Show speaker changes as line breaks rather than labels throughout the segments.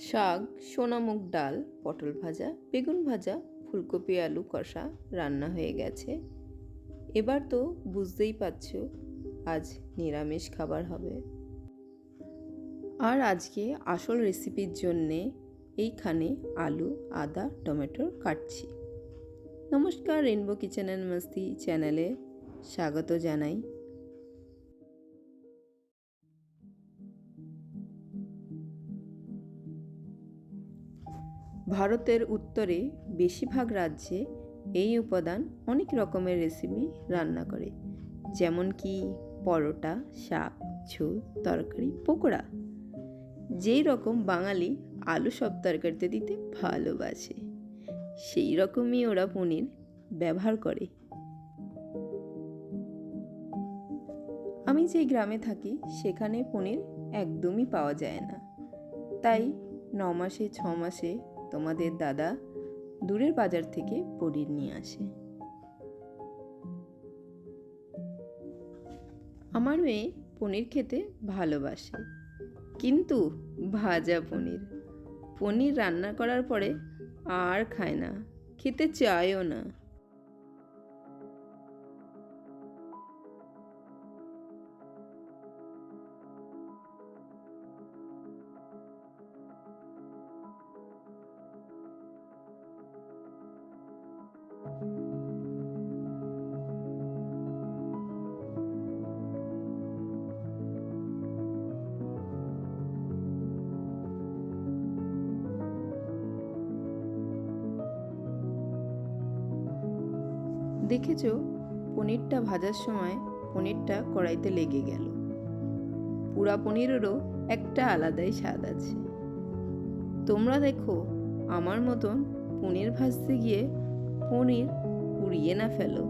শাক, সোনামুগ ডাল, পটল ভাজা, বেগুন ভাজা, ফুলকপি আলু কষা রান্না হয়ে গেছে। এবার তো বুঝতেই পারছো আজ নিরামিষ খাবার হবে। আর আজকে আসল রেসিপির জন্যে এইখানে আলু, আদা, টমেটো কাটছি। নমস্কার, রেনবো কিচেন অ্যান্ড মাস্তি চ্যানেলে স্বাগত জানাই। ভারতের উত্তরে বেশিরভাগ রাজ্যে এই উপাদান অনেক রকমের রেসিপি রান্না করে, যেমন কি পরোটা, শাক, ঝোল, তরকারি, পকোড়া। যেই রকম বাঙালি আলু সব তরকারিতে দিতে ভালোবাসে, সেই রকমই ওরা পনির ব্যবহার করে। আমি যে গ্রামে থাকি সেখানে পনির একদমই পাওয়া যায় না, তাই 9 মাসে 6 মাসে তোমাদের দাদা দূরের বাজার থেকে পনির নিয়ে আসে। আমার মেয়ে পনির খেতে ভালোবাসে, কিন্তু ভাজা পনির। পনির রান্না করার পরে আর খায় না, খেতে চায়ও না। দেখেছো, পনিরটা ভাজার সময় পনিরটা কড়াইতে লেগে গেল। পুরা পনিরেরও একটা আলাদাই স্বাদ আছে। তোমরা দেখো আমার মতন পনির ভাজতে গিয়ে পনির পুড়িয়ে না ফেলো।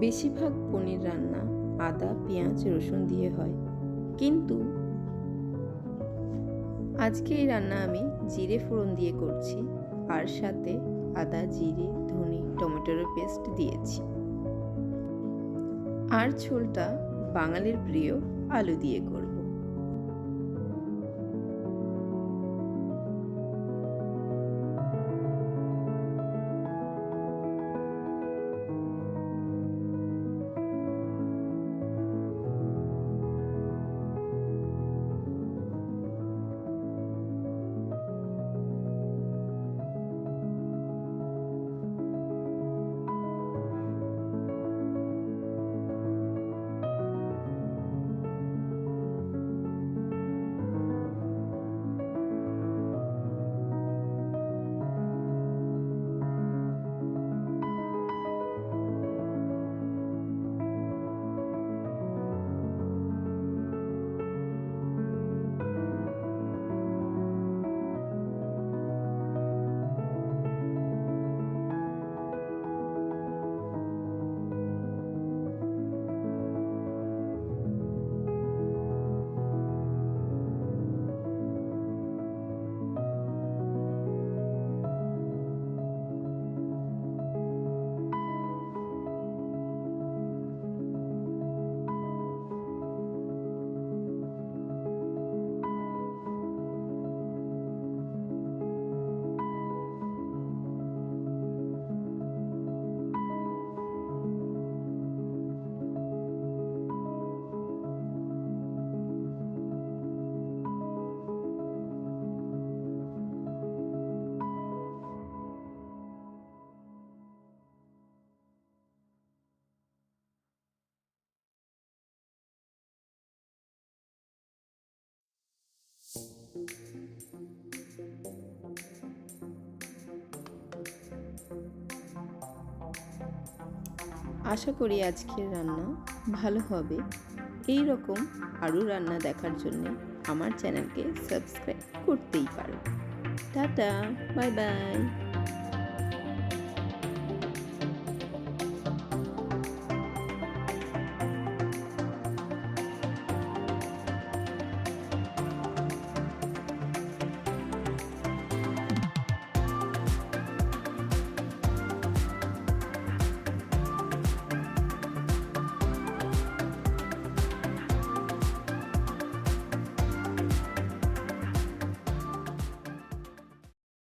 বেশিরভাগ পনির রান্না আদা, পেঁয়াজ, রসুন দিয়ে হয়, কিন্তু আজকে এই রান্না আমি জিরে ফোড়ন দিয়ে করছি, আর সাথে আদা, জিরে, ধনে, টমেটোর পেস্ট দিয়েছি। আর ঝোলটা বাঙালির প্রিয় আলু দিয়ে করব। আশা করি আজকের রান্না ভালো হবে। এই রকম আরও রান্না দেখার জন্য আমার চ্যানেলকে সাবস্ক্রাইব করতেই পারো। Tata, bye bye.